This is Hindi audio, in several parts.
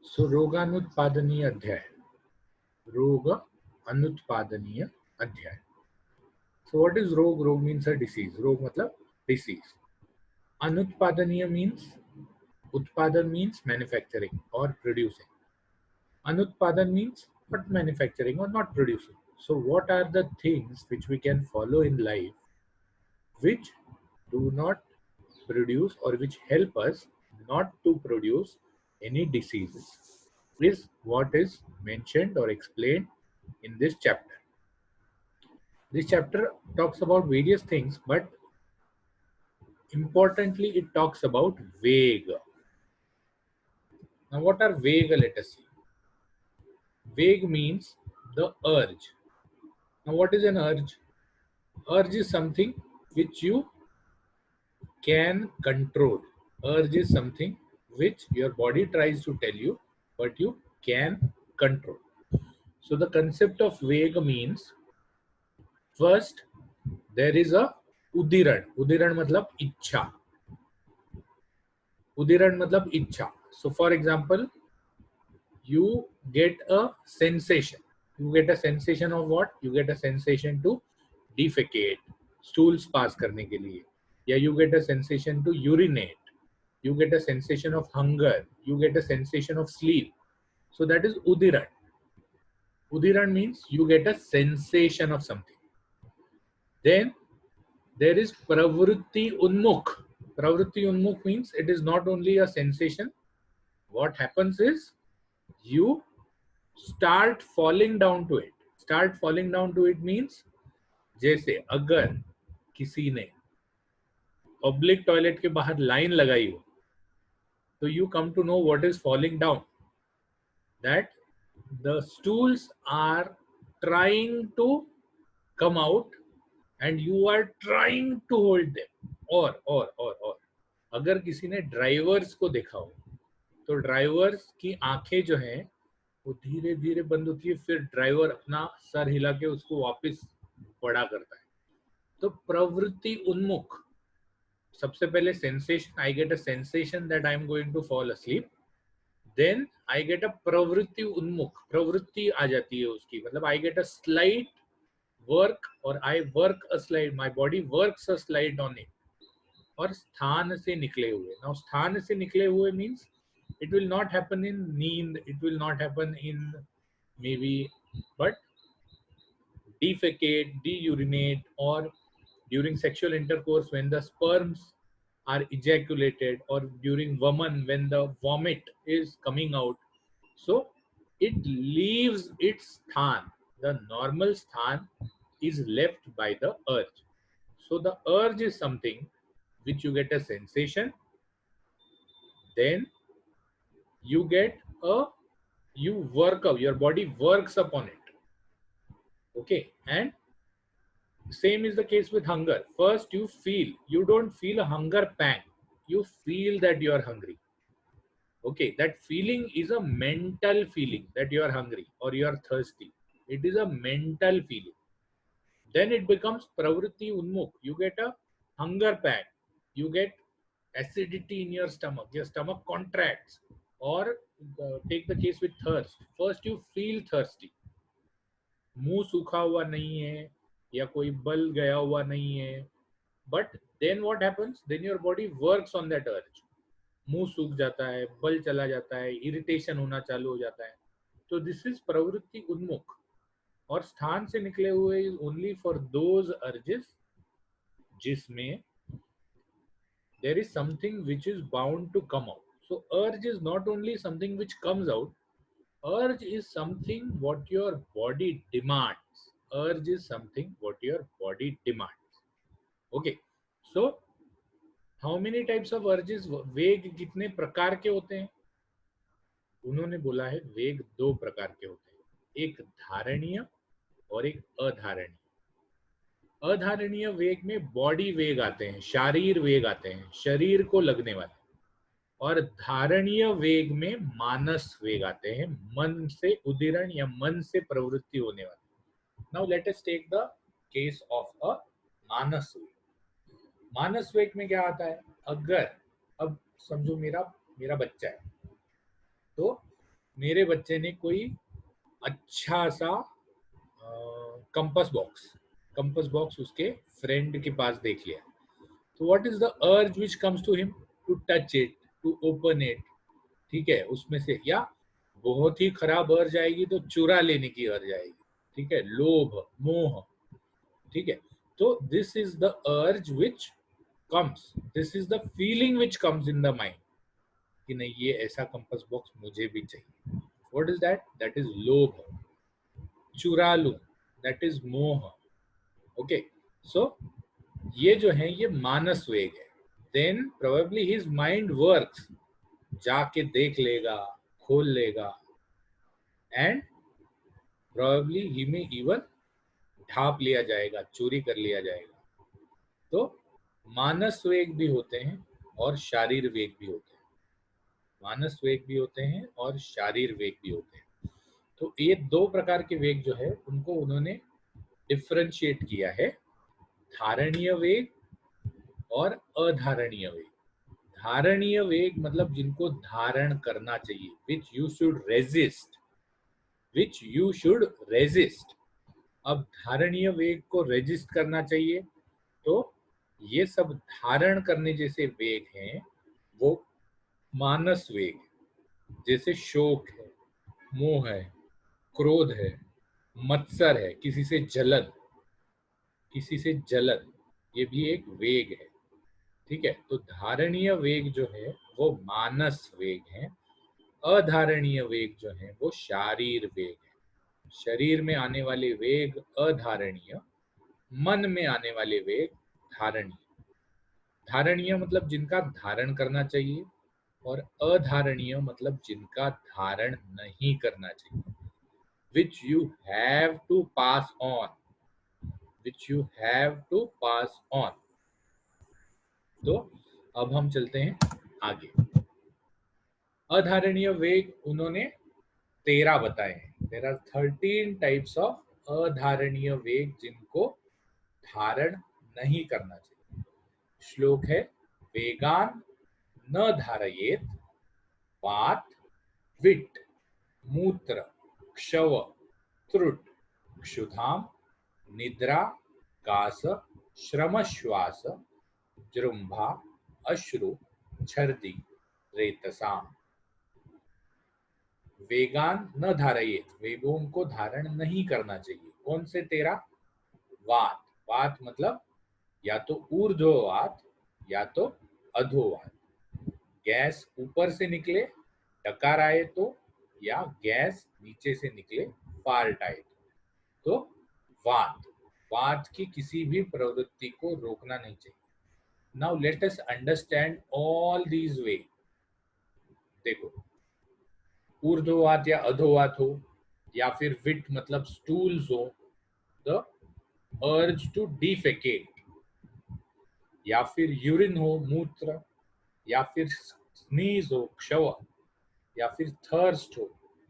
सो रोगानुत्पादनीय अध्याय, रोग अनुत्पादनीय अध्याय. So what is rog? Rog means a disease. Rog matlab disease. Anutpadaniya means, utpadan means manufacturing or producing. Anutpadan means not manufacturing or not producing. So what are the things which we can follow in life which do not produce or which help us not to produce any diseases is what is mentioned or explained in this chapter. This chapter talks about various things, but importantly it talks about Vega. Now what are Vega? Let us see. Vague means the urge. Now what is an urge? Urge is something which you can control. Urge is something which your body tries to tell you, but you can control. So the concept of vague means, first there is a udiran. Udiran matlab ichha. Udiran matlab ichha. So for example, you get a sensation. You get a sensation of what? You get a sensation to defecate, stools pass करने के लिए, या you get a sensation to urinate, you get a sensation of hunger, you get a sensation of sleep. So that is udiran. Udiran means you get a sensation of something. Then there is pravrutti unmukh. Pravrutti unmukh means it is not only a sensation. What happens is you start falling down to it. Start falling down to it means, जैसे अगर किसी ने पब्लिक टॉयलेट के बाहर लाइन लगाई हो, तो you come to know what is falling down, that the stools are trying to come out and you are trying to hold them. और अगर किसी ने ड्राइवर्स को देखा हो, तो ड्राइवर्स की आंखें जो हैं वो धीरे धीरे बंद होती है, फिर ड्राइवर अपना सर हिला के उसको वापस बड़ा करता है. तो प्रवृत्ति उन्मुख, सबसे पहले sensation, I get a sensation that I am going to fall asleep. Then I get a प्रवृत्ति उन्मुख, प्रवृत्ति आ जाती है उसकी, मतलब I get a slight work और I work a slide, my body works a slide on it. और स्थान से निकले हुए. नाउ स्थान से निकले हुए means it will not happen in need, it will not happen in maybe, but defecate, deurinate, or during sexual intercourse when the sperms are ejaculated, or during woman when the vomit is coming out. So it leaves its sthan. The normal sthan is left by the urge. So the urge is something which you get a sensation, then you get a, you work out, your body works upon it. Okay, and same is the case with hunger. First you feel, you don't feel a hunger pang, you feel that you are hungry. Okay, that feeling is a mental feeling that you are hungry or you are thirsty. It is a mental feeling. Then it becomes pravritti unmukh. You get a hunger pang, you get acidity in your stomach contracts. Or take the case with thirst. First you feel thirsty, मुंह सूखा हुआ नहीं है या कोई बल गया हुआ नहीं है, but then what happens, then your body works on that urge. मुंह सूख जाता है, बल चला जाता है, इरिटेशन होना चालू हो जाता है. तो दिस इज प्रवृत्ति उन्मुख. और स्थान से निकले हुए is only for those urges जिसमें there is something which is bound to come out. So urge is not only something which comes out, urge is something what your body demands. Urge is something what your body demands. Okay, so how many types of urges? वेग कितने प्रकार के होते हैं? उन्होंने बोला है वेग दो प्रकार के होते हैं, एक धारणीय और एक अधारणीय. अधारणीय वेग में बॉडी वेग आते हैं, शारीर वेग आते हैं, शरीर को लगने वाले. और धारणीय वेग में मानस वेग आते हैं, मन से उदीरण या मन से प्रवृत्ति होने वाली. Now let us take the case of a manas vega. मानस वेग में क्या आता है? अगर अब समझो मेरा बच्चा है, तो मेरे बच्चे ने कोई अच्छा सा कंपस बॉक्स उसके फ्रेंड के पास देख लिया, तो what is the urge which comes to him? To touch it, to open it, ठीक है, उसमें से, या बहुत ही खराब अर्ज आएगी तो चुरा लेने की अर्ज आएगी, ठीक है, लोभ, मोह, ठीक है। तो this is the urge which comes, this is the feeling which comes in the mind कि नहीं ये ऐसा कंपास बॉक्स मुझे भी चाहिए। What is that? That is lobh. चुरा लूं, that is moh. Okay, so ये जो है ये मानस वेग है। Then probably his mind works, जाके देख लेगा, खोल लेगा, एंड प्रोबेबली ही में इवन ढाप लिया जाएगा, चोरी कर लिया जाएगा। तो मानस वेग भी होते हैं और शारीर वेग भी होते हैं, मानस वेग भी होते हैं और शारीर वेग भी होते हैं। तो ये दो प्रकार के वेग जो है उनको उन्होंने डिफरेंशिएट किया है, धारणीय वेग और अधारणीय वेग। धारणीय वेग मतलब जिनको धारण करना चाहिए, which you should resist, which you should resist. अब धारणीय वेग को रेजिस्ट करना चाहिए, तो ये सब धारण करने जैसे वेग हैं वो मानस वेग है। जैसे शोक है, मोह है, क्रोध है, मत्सर है, किसी से जलन, किसी से जलन, ये भी एक वेग है, ठीक है। तो धारणीय वेग जो है वो मानस वेग है, अधारणीय वेग जो है वो शारीर वेग है। शरीर में आने वाले वेग अधारणीय, मन में आने वाले वेग धारणीय। धारणीय मतलब जिनका धारण करना चाहिए, और अधारणीय मतलब जिनका धारण नहीं करना चाहिए, which you have to pass on, which you have to pass on। तो अब हम चलते हैं आगे। अधारणीय वेग उन्होंने 13 बताए हैं। देयर आर 13 टाइप्स ऑफ अधारणीय वेग जिनको धारण नहीं करना चाहिए। श्लोक है, वेगान न धारयेत वात, विट, मूत्र, क्षव, त्रुट, क्षुधाम, निद्रा, कास, श्रमश्वास, जृंभा, अश्रु, छर्दी, रेतसाम। वेगान न धारयेत, वेगों को धारण नहीं करना चाहिए। कौन से 13? वात, वात मतलब या तो ऊर्ध्ववात या तो अधोवात। गैस ऊपर से निकले डकार आए तो, या गैस नीचे से निकले फाल्ट आए तो वात, वात की किसी भी प्रवृत्ति को रोकना नहीं चाहिए। Now let us understand all these वे। देखो, ऊर्ध्ववात या अधोवात हो, या फिर विट मतलब स्टूल्स हो, द अर्ज टू डिफेकेट, या फिर यूरिन हो, मूत्र, या फिर स्नीज हो, क्षव, या फिर थर्स्ट हो,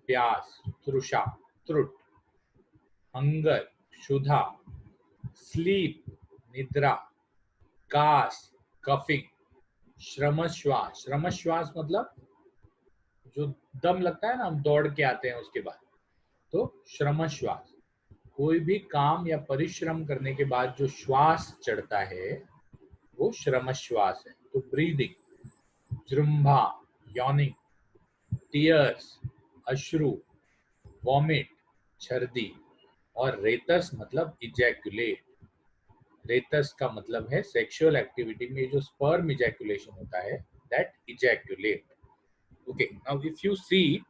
प्यास, तृषा, त्रुट, हंगर, क्षुधा, स्लीप, निद्रा, कास, कफिंग, श्रमश्वास, श्रमश्वास मतलब जो दम लगता है ना, हम दौड़ के आते हैं उसके बाद, तो श्रमश्वास, कोई भी काम या परिश्रम करने के बाद जो श्वास चढ़ता है वो श्रमश्वास है। तो ब्रीदिंग, जृंभा, यॉनिंग, टीयर्स, अश्रु, वॉमिट, छर्दी, और रेतस मतलब इजैकुलेट। रेतस का मतलब है सेक्सुअल एक्टिविटी में जो स्पर्म इजैकुलेशन होता है, that ejaculate. Okay, now if you see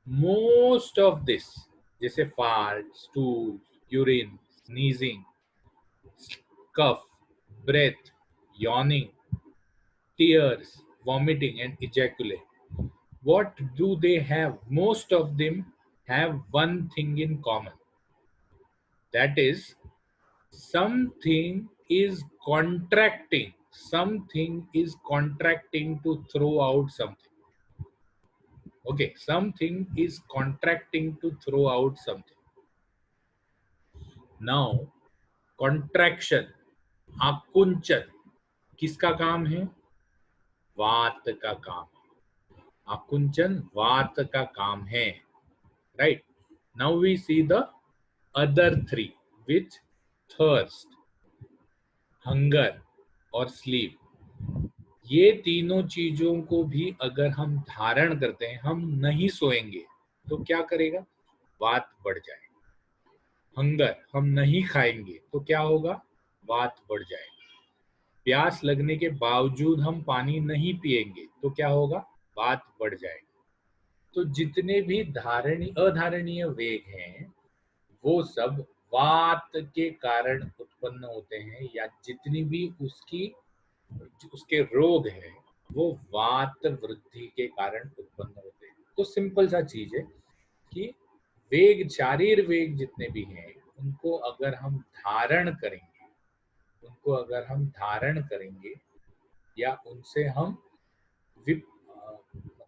most of this, जैसे fart, stool, urine, sneezing, cough, breath, yawning, tears, vomiting, and ejaculate, what do they have? Most of them have one thing in common, that is something is contracting, something is contracting to throw out something. Okay, something is contracting to throw out something. Now contraction, आकुंचन किसका काम है? वात का काम है। आकुंचन वात का काम है, right. Now we see the other three, which thirst, hunger और स्लीप। ये तीनों चीजों को भी अगर हम धारण करते हैं, हम नहीं सोएंगे तो क्या करेगा, वात बढ़ जाएगा। हंगर, हम नहीं खाएंगे तो क्या होगा, वात बढ़ जाएगा। प्यास लगने के बावजूद हम पानी नहीं पिएंगे तो क्या होगा, वात बढ़ जाएगा। तो जितने भी अधारणीय वेग हैं वो सब वात के कारण उत्पन्न होते हैं, या जितनी भी उसके रोग है वो वात वृद्धि के कारण उत्पन्न होते हैं। तो सिंपल सा चीज है कि वेग, शारीर वेग जितने भी हैं उनको अगर हम धारण करेंगे, या उनसे हम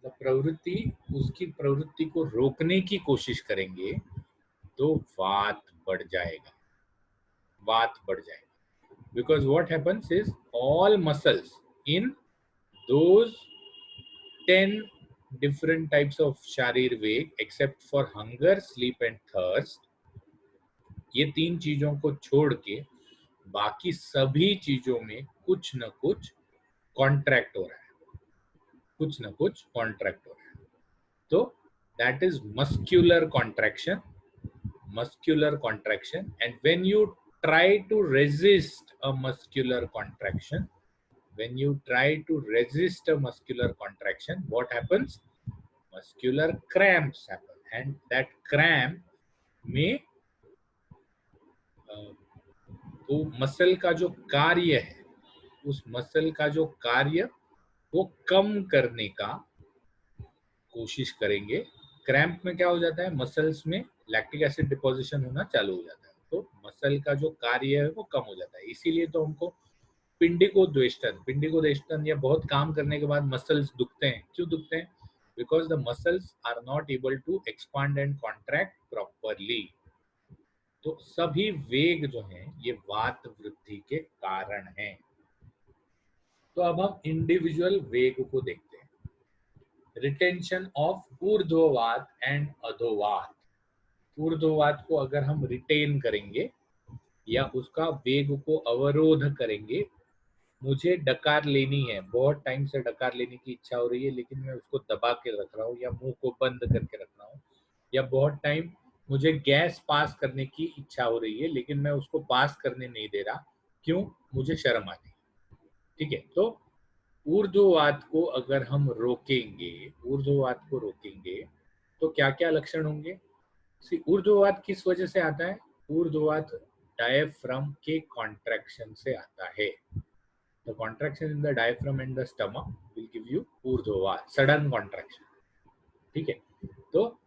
मतलब उसकी प्रवृत्ति को रोकने की कोशिश करेंगे तो वात बढ़ जाएगा। Because what happens is all muscles in those 10 different types of शारीर वेग except for hunger, sleep and thirst, ये तीन चीजों को छोड़ के बाकी सभी चीजों में कुछ न कुछ कॉन्ट्रैक्ट हो रहा है, तो that is muscular contraction. And when you try to resist a muscular contraction, what happens, muscular cramps happen, and that cramp में वो मसल का जो कार्य है, उस मसल का जो कार्य वो कम करने का कोशिश करेंगे। क्रैम्प में क्या हो जाता है, मसल्स में लैक्टिक एसिड डिपोजिशन होना चालू हो जाता है, तो मसल का जो कार्य है वो कम हो जाता है। इसीलिए तो हमको पिंडिकोदेष्टन या बहुत काम करने के बाद मसल्स दुखते हैं। क्यों दुखते हैं, because the muscles are not able to expand and contract properly. तो सभी वेग जो हैं ये वात वृद्धि के कारण हैं। तो अब हम इंडिविजुअल वेग को देखते हैं। Retention of urdhvavata and adhovata. ऊर्ध्ववात को अगर हम रिटेन करेंगे या उसका वेग को अवरोध करेंगे, मुझे डकार लेनी है, बहुत टाइम से डकार लेने की इच्छा हो रही है लेकिन मैं उसको दबा के रख रहा हूँ या मुंह को बंद करके रख रहा हूँ, या बहुत टाइम मुझे गैस पास करने की इच्छा हो रही है लेकिन मैं उसको पास करने नहीं दे रहा, क्यों, मुझे शर्म आती है। ठीक है, तो ऊर्ध्ववात को अगर हम रोकेंगे तो क्या क्या लक्षण होंगे। ऊर्ध्ववात किस वजह से आता है, ऊर्ध्ववात डायफ्राम के कॉन्ट्रैक्शन से आता है। The contraction in the diaphragm and the stomach will give you urdhvavata, sudden contraction. ठीक है, तो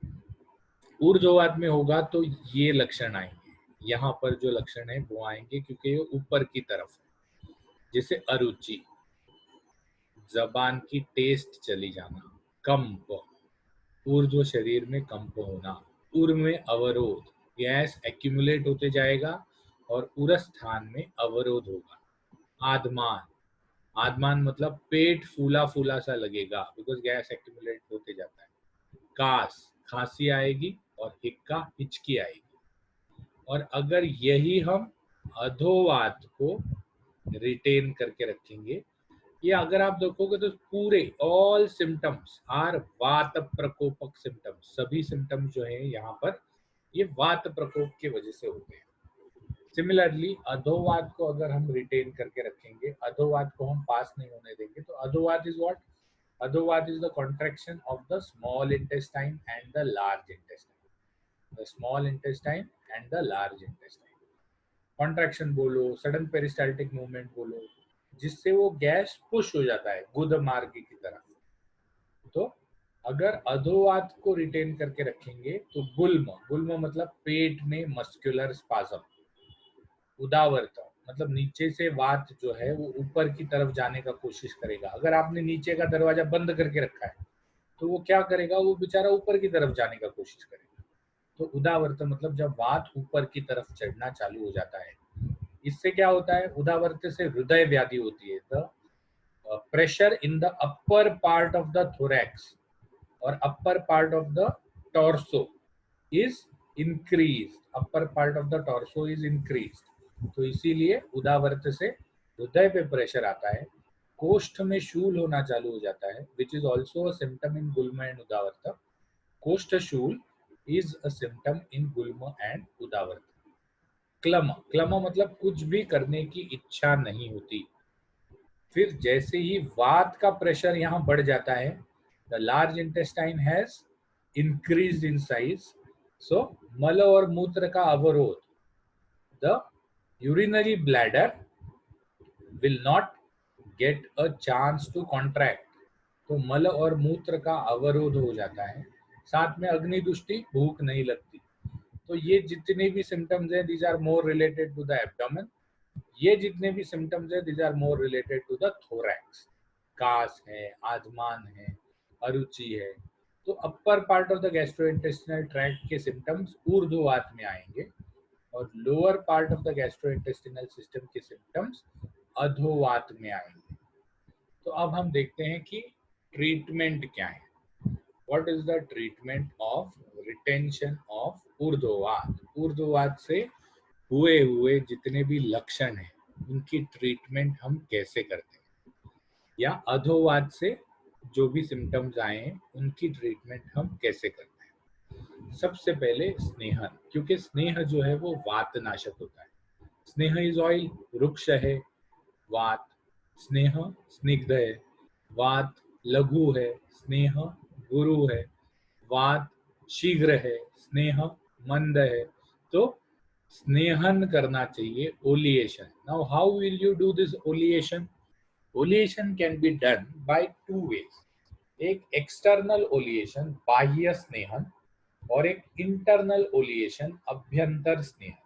ऊर्ध्ववात में होगा तो ये लक्षण आएंगे, यहाँ पर जो लक्षण है वो आएंगे क्योंकि ये ऊपर की तरफ है, जैसे अरुचि, जबान की टेस्ट चली जाना, कंप, ऊर्ध्व शरीर में कंप होना, उर में अवरोध, गैस एक्यूमुलेट होते जाएगा और उर स्थान में अवरोध होगा। आदमान मतलब पेट फूला फूला सा लगेगा, बिकॉज गैस एक्यूमुलेट होते जाता है। कास, खांसी आएगी, और हिक्का, हिचकी आएगी। और अगर यही हम अधोवात को रिटेन करके रखेंगे, ये अगर आप देखोगे तो पूरे ऑल सिम्टम्स आर वात प्रकोपक सिम्टम्स, सभी सिम्टम्स जो है यहाँ पर ये वात प्रकोप की वजह से होते हैं। सिमिलरली अधोवात को अगर हम रिटेन करके रखेंगे, अधोवात को हम पास नहीं होने देंगे, तो adhovata is what, adhovata is the contraction of the small intestine and the large intestine, the small intestine and the large intestine. Contraction बोलो, सडन पेरिस्टाल्टिक मूवमेंट बोलो, जिससे वो गैस पुश हो जाता है गुद मार्ग की तरफ। तो अगर अधोवात को रिटेन करके रखेंगे तो गुल्म मतलब पेट में मस्कुलर स्पाज्म, उदावर्त मतलब नीचे से वात जो है वो ऊपर की तरफ जाने का कोशिश करेगा। अगर आपने नीचे का दरवाजा बंद करके रखा है तो वो क्या करेगा, वो बेचारा ऊपर की तरफ जाने का कोशिश करेगा। तो उदावर्त मतलब जब वात ऊपर की तरफ चढ़ना चालू हो जाता है, इससे क्या होता है, उदावर्त से हृदय व्याधि होती है। The pressure in the upper part of the thorax और upper part of the torso is increase, upper part of the torso is increase. तो इसीलिए उदावर्त से हृदय पे प्रेशर आता है, कोष्ठ में शूल होना चालू हो जाता है, which is also a symptom in गुल्म एंड उदावर्त। कोष्ठ शूल इज अ सिम्टम इन गुल्म एंड उदावर्त। क्लम, क्लम मतलब कुछ भी करने की इच्छा नहीं होती। फिर जैसे ही वात का प्रेशर यहाँ बढ़ जाता है, the large intestine has increased in size, so मल और मूत्र का अवरोध, the urinary bladder will not get a chance to contract. तो मल और मूत्र का अवरोध हो जाता है, साथ में अग्निदुष्टि, भूख नहीं लगती। तो ये जितने भी सिम्टम्स हैं, these are more related to the abdomen. ये जितने भी सिम्टम्स हैं, these are more related to the thorax. कास है, आधमान है, अरुचि है। तो upper part of the gastrointestinal tract के सिम्टम्स ऊर्ध्ववात में आएंगे और lower part of the gastrointestinal system के सिम्टम्स अधोवात में आएंगे। तो अब हम देखते हैं कि ट्रीटमेंट क्या है। What is the treatment of retention of ऊर्ध्ववात? ऊर्ध्ववात से हुए जितने भी लक्षण हैं, उनकी ट्रीटमेंट हम कैसे करते हैं, या अधोवात से जो भी सिम्टम्स आए हैं उनकी ट्रीटमेंट हम कैसे करते हैं। सबसे पहले स्नेहन, क्योंकि स्नेह जो है वो वातनाशक होता है। स्नेह इज ऑयल, रुक्ष है वात, स्नेह स्निग्ध है वात, लघु है स्नेह, गुरु है वात, शीघ्र है स्नेह, मंद है। तो स्नेहन करना चाहिए, oleation. Now how will you do this oleation? Oleation can be done by two ways. एक एक्सटर्नल ओलिएशन, बाह्य स्नेहन, और एक इंटरनल ओलिएशन, अभ्यंतर स्नेहन।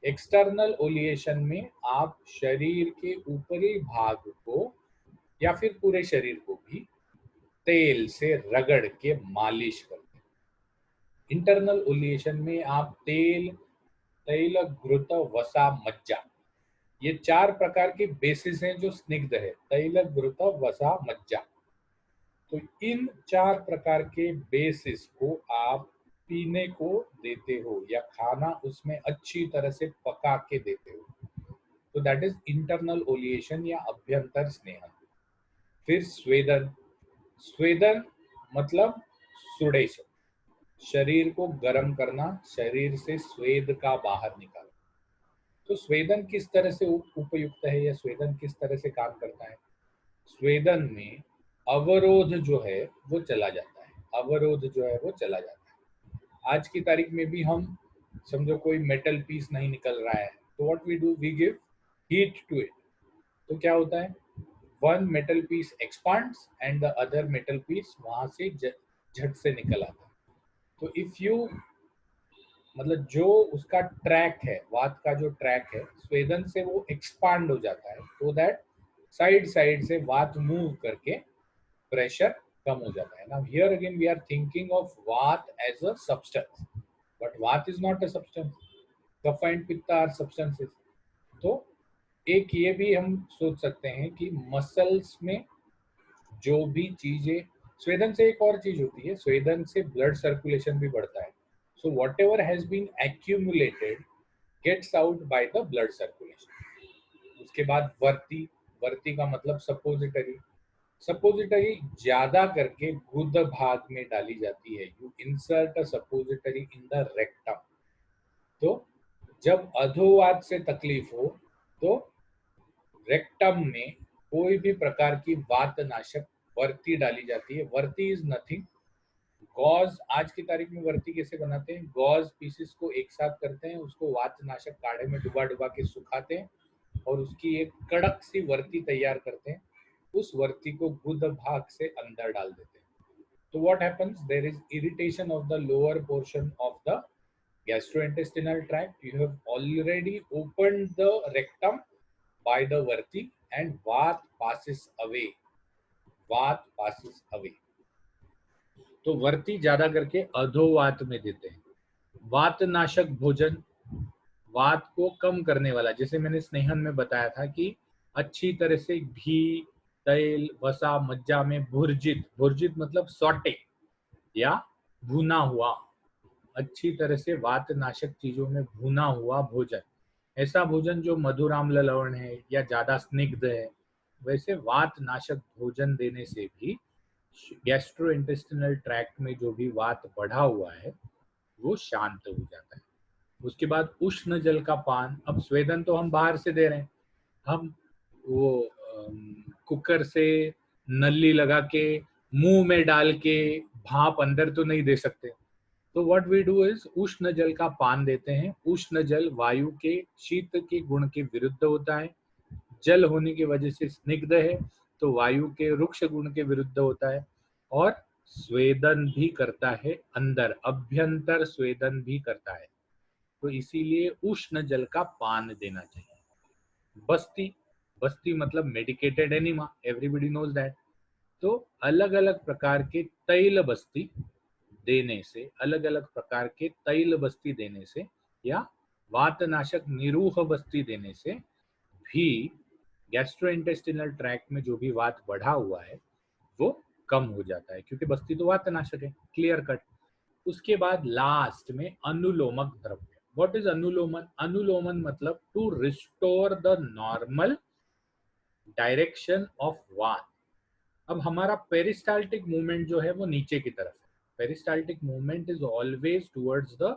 एक्सटर्नल ओलिएशन में आप शरीर के ऊपरी भाग को या फिर पूरे शरीर को भी तेल से रगड़ के मालिश करते हैं। इंटरनल ओलिएशन में आप तेल, तैल, घृत, वसा, मज्जा, ये 4 प्रकार के बेसिस हैं जो स्निग्ध है, तैल, घृत, वसा, मज्जा। तो इन 4 प्रकार के बेसिस को आप पीने को देते हो या खाना उसमें अच्छी तरह से पका के देते हो, तो दैट इज इंटरनल ओलिएशन या अभ्यंतर स्नेहन। फिर स्वेदन, स्वेदन मतलब सुडेशन, शरीर को गर्म करना, शरीर से स्वेद का बाहर निकालना। तो स्वेदन किस तरह से उपयुक्त है या स्वेदन किस तरह से काम करता है? स्वेदन में अवरोध जो है वो चला जाता है, अवरोध जो है वो चला जाता है। आज की तारीख में भी हम समझो कोई मेटल पीस नहीं निकल रहा है, तो what we do, we give heat to it. तो क्या होता है, one metal piece expands and the other metal piece वहां से झट से निकल आता है। तो इफ यू मतलब जो उसका ट्रैक है, वात का जो ट्रैक है, स्वेदन से वो एक्सपांड हो जाता है, तो दैट साइड साइड से वात मूव करके प्रेशर कम हो जाता है। Now here again we are thinking of vata as a substance, but vata is not a substance, kapha and pitta are substances. तो एक ये भी हम सोच सकते हैं कि मसल्स में जो भी चीजें, स्वेदन से एक और चीज होती है, स्वेदन से ब्लड सर्कुलेशन भी बढ़ता है। So whatever has been accumulated gets out by the blood circulation. उसके बाद वर्ती, वर्ती का मतलब सपोजिटरी, सपोजिटरी ज्यादा करके गुद भाग में डाली जाती है। You insert a suppository in the rectum. तो जब अधोवात से तकलीफ हो तो रेक्टम में कोई भी प्रकार की वातनाशक वर्ती डाली जाती है। वर्ती इज नथिंग, गॉज, आज की तारीख में वर्ती कैसे बनाते हैं, गॉज पीसेस को एक साथ करते हैं, उसको वातनाशक काढ़े में डुबा डुबा के सुखाते हैं और उसकी एक कड़क सी वर्ती तैयार करते हैं। उस वर्ती को गुद भाग से अंदर डाल देते हैं। तो what happens, there is irritation of the lower portion of the gastrointestinal tract. You have already opened the rectum by the varti and vat passes away, vat passes away. तो वर्ती ज्यादा करके अधोवात में देते हैं। वातनाशक भोजन, वात को कम करने वाला, जैसे मैंने स्नेहन में बताया था कि अच्छी तरह से घी, तेल, वसा, मज्जा में भुर्जित, भुर्जित मतलब सॉटे, या भुना हुआ, अच्छी तरह से वातनाशक चीजों में भुना हुआ भोजन, ऐसा भोजन जो मधुर आम्ल लवण है या ज्यादा स्निग्ध है, वैसे वातनाशक भोजन देने से भी गैस्ट्रोइंटेस्टिनल ट्रैक्ट में जो भी वात बढ़ा हुआ है वो शांत हो जाता है। उसके बाद उष्ण जल का पान। अब स्वेदन तो हम बाहर से दे रहे हैं, हम वो कुकर से नली लगा के मुंह में डाल के भाप अंदर तो नहीं दे सकते। तो व्हाट वी डू इज उष्ण जल का पान देते हैं। उष्ण जल वायु के शीत के गुण के विरुद्ध होता है, जल होने की वजह से स्निग्ध है तो वायु के रुक्ष गुण के विरुद्ध होता है, और स्वेदन भी करता है, अंदर अभ्यंतर स्वेदन भी करता है, तो इसीलिए उष्ण जल का पान देना चाहिए। बस्ती, बस्ती मतलब medicated enema, everybody knows that. तो अलग अलग प्रकार के तैल बस्ती देने से, अलग अलग प्रकार के तैल बस्ती देने से या वातनाशक निरूह बस्ती देने से भी गैस्ट्रोइंटेस्टिनल ट्रैक्ट में जो भी वात बढ़ा हुआ है वो कम हो जाता है, क्योंकि बस्ती तो वातनाशक है, क्लियर कट। उसके बाद लास्ट में अनुलोमक द्रव्य। What is anulomana? अनुलोमन मतलब to restore the normal direction of vata. अब हमारा पेरिस्टाल्टिक मूवमेंट जो है वो नीचे की तरफ है, peristaltic movement is always towards the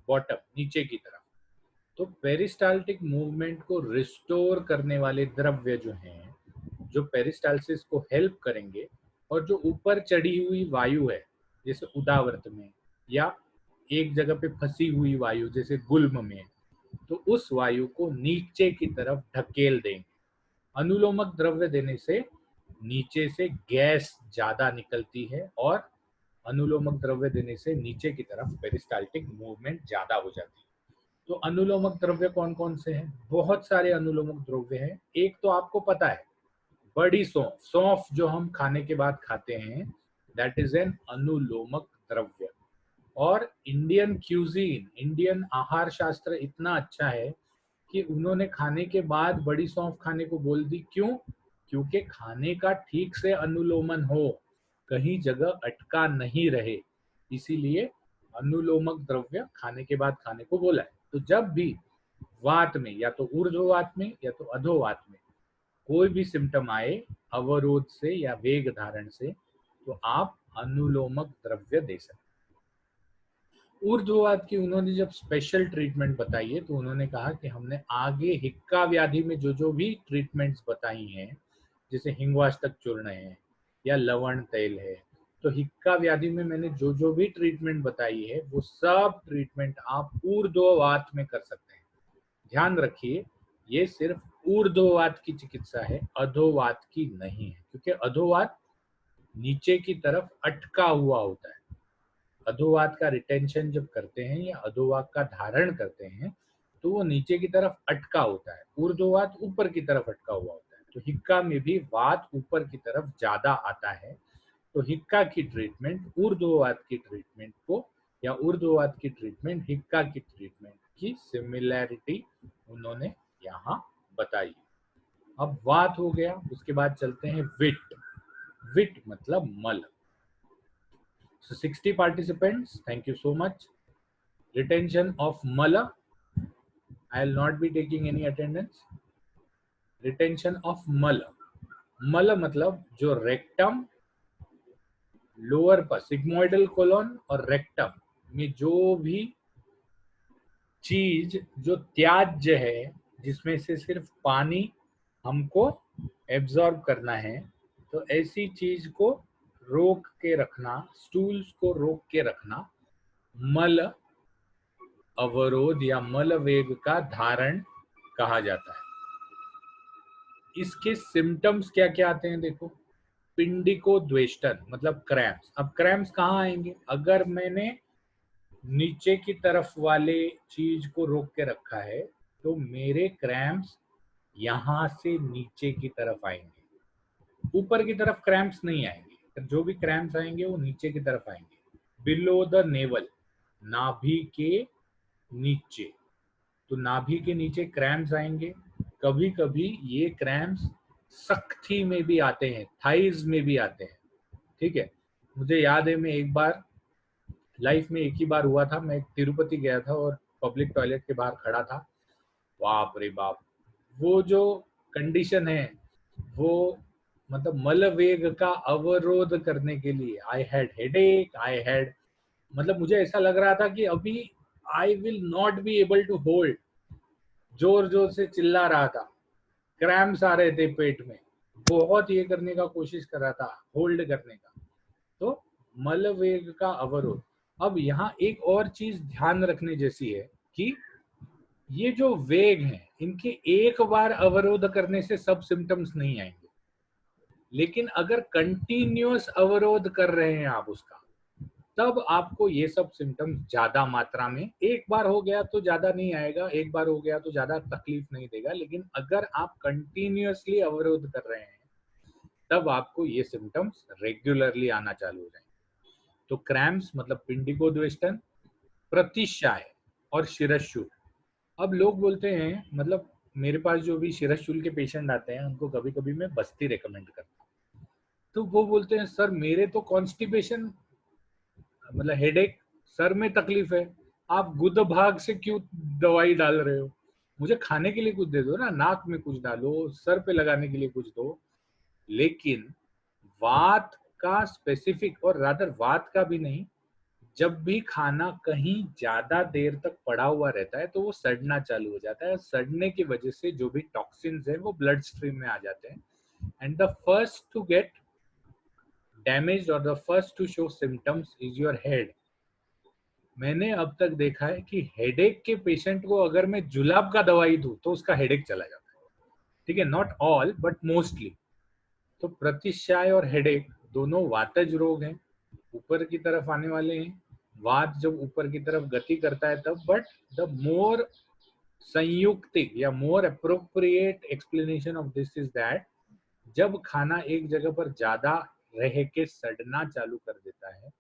bottom, नीचे की तरफ। तो पेरिस्टाल्टिक मूवमेंट को रिस्टोर करने वाले द्रव्य जो हैं, जो पेरिस्टाल्सिस को हेल्प करेंगे, और जो ऊपर चढ़ी हुई वायु है जैसे उदावर्त में, या एक जगह पे फंसी हुई वायु जैसे गुल्म में, तो उस वायु को नीचे की तरफ ढकेल देंगे। अनुलोमक द्रव्य देने से नीचे से गैस ज्यादा निकलती है, और अनुलोमक द्रव्य देने से नीचे की तरफ पेरिस्टाल्टिक मूवमेंट ज्यादा हो जाती है। तो अनुलोमक द्रव्य कौन कौन से हैं? बहुत सारे अनुलोमक द्रव्य हैं। एक तो आपको पता है, बड़ी सौंफ, सौंफ जो हम खाने के बाद खाते हैं, दैट इज एन अनुलोमक द्रव्य। और इंडियन क्यूजीन, इंडियन आहार शास्त्र इतना अच्छा है कि उन्होंने खाने के बाद बड़ी सौंफ खाने को बोल दी। क्यों? क्योंकि खाने का ठीक से अनुलोमन हो, कहीं जगह अटका नहीं रहे, इसीलिए अनुलोमक द्रव्य खाने के बाद खाने को बोला है। तो जब भी वात में, या तो ऊर्ध्ववात में या तो अधोवात में, कोई भी सिम्टम आए अवरोध से या वेग धारण से, तो आप अनुलोमक द्रव्य दे सकते हैं। ऊर्ध्ववात की उन्होंने जब स्पेशल ट्रीटमेंट बताई है, तो उन्होंने कहा कि हमने आगे हिक्का व्याधि में जो जो भी ट्रीटमेंट्स बताई हैं, जैसे हिंगवाष्टक चूर्ण है या लवण तेल है, तो हिक्का व्याधि में मैंने जो जो भी ट्रीटमेंट बताई है वो सब ट्रीटमेंट आप ऊर्ध्ववात में कर सकते हैं। ध्यान रखिए, ये सिर्फ ऊर्ध्ववात की चिकित्सा है, अधोवात की नहीं है, क्योंकि अधोवात नीचे की तरफ अटका हुआ होता है। अधोवात का रिटेंशन जब करते हैं या अधोवात का धारण करते हैं, तो वो नीचे की तरफ अटका होता है, ऊर्ध्ववात ऊपर की तरफ अटका हुआ होता है। तो हिक्का में भी वात ऊपर की तरफ ज्यादा आता है, तो हिक्का की ट्रीटमेंट ऊर्ध्ववात की ट्रीटमेंट को, या ऊर्ध्ववात की ट्रीटमेंट हिक्का की ट्रीटमेंट की सिमिलैरिटी उन्होंने यहाँ बताई। अब वात हो गया, उसके बाद चलते हैं विट। विट मतलब मल। So 60 participants, thank you so much. Retention of mala, I will not be taking any attendance. Retention of mala. मल मतलब जो रेक्टम, लोअर पर सिग्मोइडल कोलोन और रेक्टम में जो भी चीज जो त्याज्य है, जिसमें से सिर्फ पानी हमको एब्जॉर्ब करना है, तो ऐसी चीज को रोक के रखना, स्टूल्स को रोक के रखना, मल अवरोध या मल वेग का धारण कहा जाता है। इसके सिम्टम्स क्या क्या आते हैं देखो। पिंडिको द्वेष्टन मतलब क्रैम्प्स। अब क्रैम्प्स कहाँ आएंगे? अगर मैंने नीचे की तरफ वाले चीज को रोक के रखा है, तो मेरे क्रैम्प्स यहां से नीचे की तरफ आएंगे, ऊपर की तरफ क्रैम्प्स नहीं आएंगे। जो भी क्रैम्प्स आएंगे वो नीचे की तरफ आएंगे, बिलो द नेवल, नाभि के नीचे। तो नाभि के नीचे क्रैम्प्स आएंगे। कभी कभी ये क्रैम्प्स सख्ती में भी आते हैं, थाइज में भी आते हैं। ठीक है, मुझे याद है मैं एक बार लाइफ में एक ही बार हुआ था, मैं तिरुपति गया था और पब्लिक टॉयलेट के बाहर खड़ा था। बाप रे बाप, वो जो कंडीशन है वो, मतलब मल वेग का अवरोध करने के लिए I had headache, I had, मतलब मुझे ऐसा लग रहा था कि अभी I will not be able to hold, जोर जोर से चिल्ला रहा था, क्रैम्स आ रहे थे पेट में, बहुत ये करने का कोशिश कर रहा था, होल्ड करने का। तो मल वेग का अवरोध। अब यहाँ एक और चीज ध्यान रखने जैसी है कि ये जो वेग हैं इनके एक बार अवरोध करने से सब सिम्टम्स नहीं आएंगे, लेकिन अगर कंटिन्यूअस अवरोध कर रहे हैं आप उसका, तब आपको ये सब सिम्टम्स ज्यादा मात्रा में, एक बार हो गया तो ज्यादा नहीं आएगा, एक बार हो गया तो ज्यादा तकलीफ नहीं देगा, लेकिन अगर आप कंटिन्यूअसली अवरोध कर रहे हैं तब आपको ये सिम्टम्स रेगुलरली आना चालू हो जाएंगे। तो क्रैम्प्स मतलब पिंडिकोद्वेष्टन, प्रतिशाय और शिरशूल। अब लोग बोलते हैं, मतलब मेरे पास जो भी शिरशूल के पेशेंट आते हैं उनको कभी कभी मैं बस्ती रेकमेंड करता हूँ, तो वो बोलते हैं सर मेरे तो कॉन्स्टिपेशन, मतलब हेडेक, सर में तकलीफ है, आप गुद भाग से क्यों दवाई डाल रहे हो, मुझे खाने के लिए कुछ दे दो ना, नाक में कुछ डालो, सर पे लगाने के लिए कुछ दो। लेकिन वात का स्पेसिफिक, और रादर वात का भी नहीं, जब भी खाना कहीं ज्यादा देर तक पड़ा हुआ रहता है तो वो सड़ना चालू हो जाता है, सड़ने की वजह से जो भी टॉक्सिन्स है वो ब्लड स्ट्रीम में आ जाते हैं, and the first to get damage और the first to show symptoms is your head. मैंने अब तक देखा है कि हेडेक के पेशेंट को अगर मैं जुलाब का दवाई दूं तो उसका हेडेक चला जाता है, ठीक है, नॉट ऑल बट मोस्टली। तो प्रतिशाय और हेडेक दोनों वातज रोग हैं, ऊपर की तरफ आने वाले हैं। वात जब ऊपर की तरफ गति करता है तब, बट द मोर संयुक्तिक या more appropriate explanation of this is that जब खाना एक जगह पर ज्यादा रह के सड़ना चालू कर देता है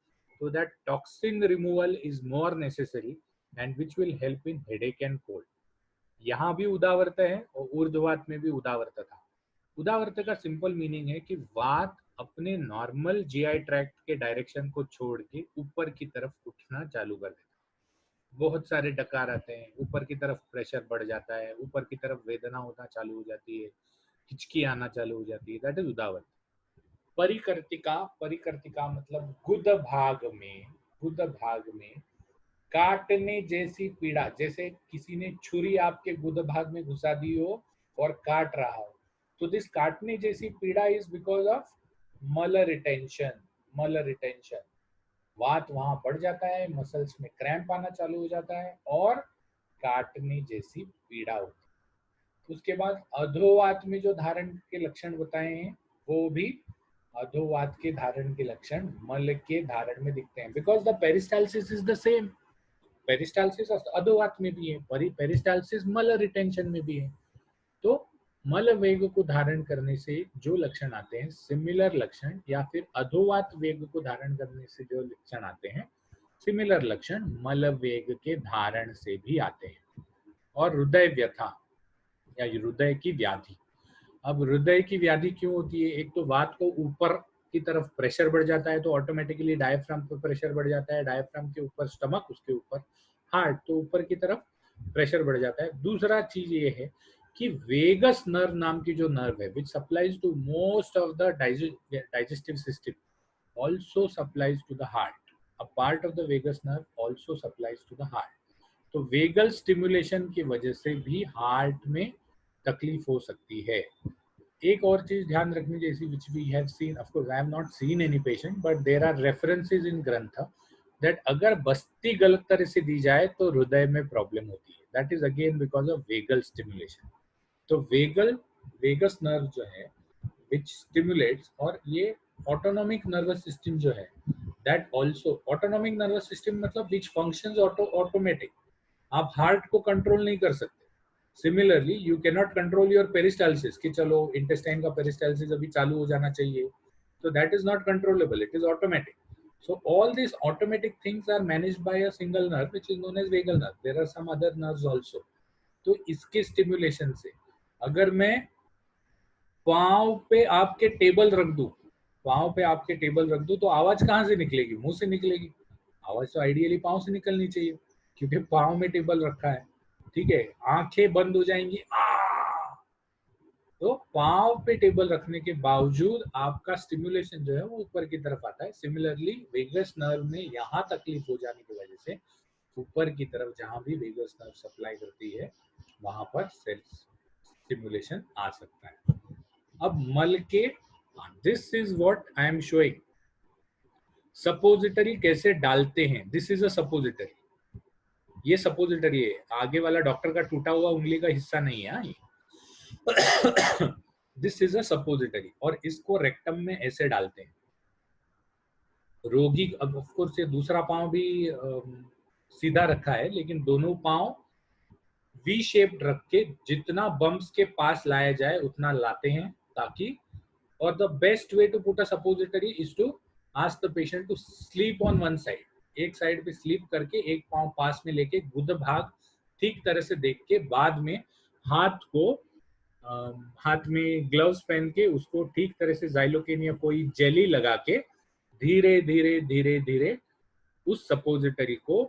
तो that toxin removal is more necessary and which will help in headache and cold. यहाँ भी उदावर्त है और ऊर्ध्ववात में भी उदावर्त था। उदावर्त का सिंपल मीनिंग है कि वात अपने नॉर्मल जीआई ट्रैक्ट के डायरेक्शन को छोड़ के ऊपर की तरफ उठना चालू कर देता है, बहुत सारे डकार आते हैं, ऊपर की तरफ प्रेशर बढ़ जाता है, ऊपर की तरफ वेदना होना चालू हो जाती है, हिचकी आना चालू हो जाती है, दैट इज उदावर्त। परिकर्तिका, परिकर्तिका मतलब गुद भाग में, गुद भाग में काटने जैसी पीड़ा, जैसे किसी ने छुरी आपके गुद भाग में घुसा दी हो और काट रहा हो, तो दिस काटने जैसी पीड़ा इज बिकॉज ऑफ मल रिटेंशन। मल रिटेंशन, वात वहां बढ़ जाता है, मसल्स में क्रैम्प आना चालू हो जाता है और काटने जैसी पीड़ा होती है। उसके बाद अधोवात में जो धारण के लक्षण बताए हैं वो भी अधोवात के धारण के लक्षण मल के धारण में दिखते हैं, because the peristalsis is the same. Peristalsis अधोवात में भी है, पेरिस्टालसिस मल रिटेंशन में भी है। तो मल वेग को धारण करने से जो लक्षण आते हैं सिमिलर लक्षण, या फिर अधोवात वेग को धारण करने से जो लक्षण आते हैं सिमिलर लक्षण मल वेग के धारण से भी आते हैं। और हृदय व्यथा या हृदय की व्याधि। अब हृदय की व्याधि क्यों होती है, एक तो वात को ऊपर की तरफ प्रेशर बढ़ जाता है तो ऑटोमेटिकली डायफ्राम पर प्रेशर बढ़ जाता है, डायफ्राम के ऊपर स्टमक, उसके ऊपर हार्ट, तो ऊपर की तरफ प्रेशर बढ़ जाता है। दूसरा चीज ये है कि वेगस नर्व नाम की जो नर्व है which supplies to most of the digestive system also supplies to the heart, a part of the vagus nerve also supplies to the heart. तो वेगल स्टिमुलेशन की वजह से भी हार्ट में तकलीफ हो सकती है। एक और चीज ध्यान रखनी जैसी which we have seen, of course I have not seen any patient but there are references in ग्रंथ that अगर बस्ती गलत तरह से दी जाए तो हृदय में प्रॉब्लम होती है, that is again because of vagal stimulation। तो वेगस नर्व जो है which stimulates, और ये ऑटोनॉमिक नर्वस सिस्टम जो है that also autonomic nervous system मतलब which functions ऑटोमेटिक, आप हार्ट को कंट्रोल नहीं कर सकते। Similarly you can not control your peristalsis कि चलो इंटेस्टाइन का पेरिस्टालसिस अभी चालू हो जाना चाहिए, so that is not controllable, it is automatic। So all these automatic things are managed by a single nerve which is known as vagal nerve, there are some other nerves also। तो इसके स्टिमुलेशन से अगर मैं पाँव पे आपके टेबल रख दूं, पाँव पे आपके टेबल रख दूं तो आवाज कहाँ से निकलेगी, मुंह से निकलेगी। आवाज तो आइडियली पाँव से निकलनी चाहिए, क्योंकि पाँव में टेबल रखा है, ठीक है। आंखें बंद हो जाएंगी, तो पाँव पे टेबल रखने के बावजूद आपका स्टिमुलेशन जो है वो ऊपर की तरफ आता है। सिमिलरली वेगस नर्व में यहाँ तकलीफ हो जाने की वजह से ऊपर की तरफ जहां भी वेगस नर्व सप्लाई करती है वहां पर सेल्फ स्टिमुलेशन आ सकता है। अब मल के, this is what I am showing. Suppository कैसे डालते हैं, दिस इज अ सपोजिटरी, ये सपोजिटरी है, आगे वाला डॉक्टर का टूटा हुआ उंगली का हिस्सा नहीं है ये। दिस इज अ सपोजिटरी, और इसको रेक्टम में ऐसे डालते हैं। रोगी, अब ऑफ कोर्स ये दूसरा पांव भी सीधा रखा है, लेकिन दोनों पांव वी शेप्ड रख के जितना बम्प्स के पास लाया जाए उतना लाते हैं, ताकि, और the best way to put a suppository is to ask the patient to sleep on one side, एक साइड पे स्लीप करके एक पांव पास में लेके गुद भाग ठीक तरह से देख के, बाद में हाथ को हाथ में ग्लव्स पहन के उसको ठीक तरह से जाइलोकेन या कोई जेली लगा के धीरे धीरे धीरे धीरे उस सपोजिटरी को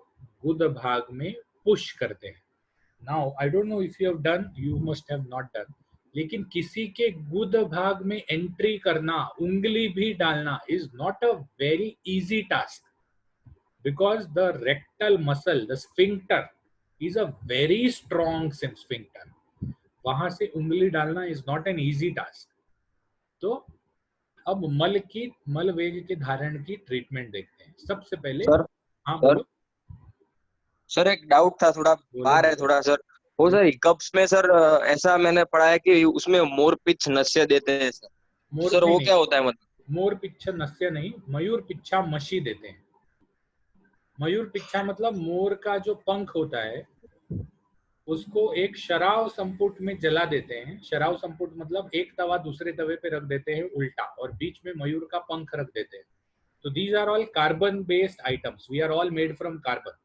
गुद भाग में पुश करते हैं। Now I don't know if you have done, you must have not done, लेकिन किसी के गुद भाग में एंट्री करना, उंगली भी डालना is not a very easy task, because the rectal muscle, the sphincter is a very strong sphincter, वहां से उंगली डालना is not an easy task. तो अब मल वेग के धारण की ट्रीटमेंट देखते हैं। सबसे पहले, सर हाँ सर बोलो। सर एक डाउट था, थोड़ा बाहर है बोलो। थोड़ा सर। वो सर हिकअप्स में सर ऐसा मैंने पढ़ा है कि उसमें मोरपिच नस्य देते हैं सर। तो मोर सर नहीं वो नहीं, क्या होता है मतलब? मोर पिच्छा नस्य नहीं, मयूर पिच्छा मशी देते हैं। मयूर पिच्छा मतलब मोर का जो पंख होता है उसको एक शराव संपुट में जला देते हैं। शराव संपुट मतलब एक तवा दूसरे तवे पे रख देते हैं उल्टा, और बीच में मयूर का पंख रख देते हैं। तो these are all carbon based items, we are all made from carbon.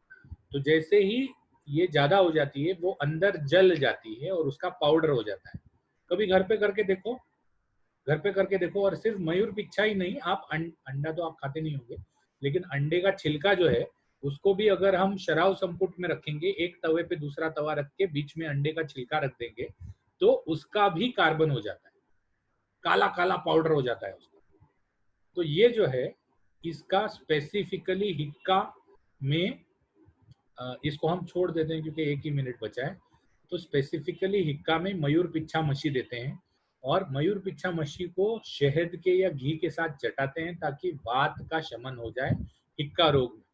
तो जैसे ही ये ज्यादा हो जाती है वो अंदर जल जाती है और उसका पाउडर हो जाता है। कभी घर पे करके देखो, घर पे करके देखो। और सिर्फ मयूर पिच्छा ही नहीं, आप अंडा तो आप खाते नहीं होंगे, लेकिन अंडे का छिलका जो है उसको भी अगर हम शराव संपुट में रखेंगे, एक तवे पे दूसरा तवा रख के बीच में अंडे का छिलका रख देंगे, तो उसका भी कार्बन हो जाता है, काला काला पाउडर हो जाता है उसका। तो ये जो है इसका स्पेसिफिकली हिक्का में, इसको हम छोड़ देते हैं क्योंकि 1 ही मिनट बचा है। तो स्पेसिफिकली हिक्का में मयूर पिच्छा मशी देते हैं, और मयूर पिच्छा मशी को शहद के या घी के साथ चटाते हैं ताकि वात का शमन हो जाए हिक्का रोग में।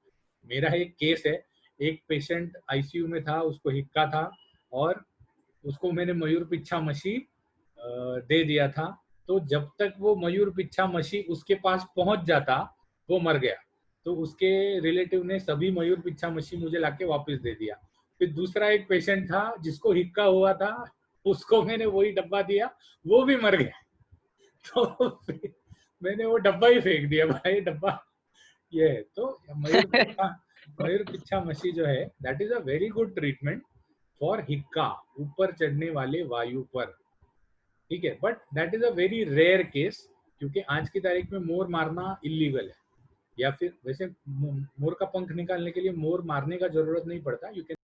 मेरा एक केस है, एक पेशेंट आईसीयू में था, उसको हिक्का था, और उसको मैंने मयूर पिच्छा मशी दे दिया था। तो जब तक वो मयूर पिच्छा मशी उसके पास पहुंच जाता वो मर गया। तो उसके रिलेटिव ने सभी मयूर पिच्छा मशी मुझे लाके वापस दे दिया। फिर दूसरा एक पेशेंट था जिसको हिक्का हुआ था, उसको मैंने वही डब्बा दिया, वो भी मर गया। तो मैंने वो डब्बा ही फेंक दिया, भाई डब्बा ये है। तो मयूर पिच्छा मशी जो है that is a very good treatment for हिक्का, ऊपर चढ़ने वाले वायु पर, ठीक है। But that is a very rare case, क्योंकि आज की तारीख में मोर मारना इलीगल है। या फिर वैसे मोर का पंख निकालने के लिए मोर मारने का जरूरत नहीं पड़ता, यू कैन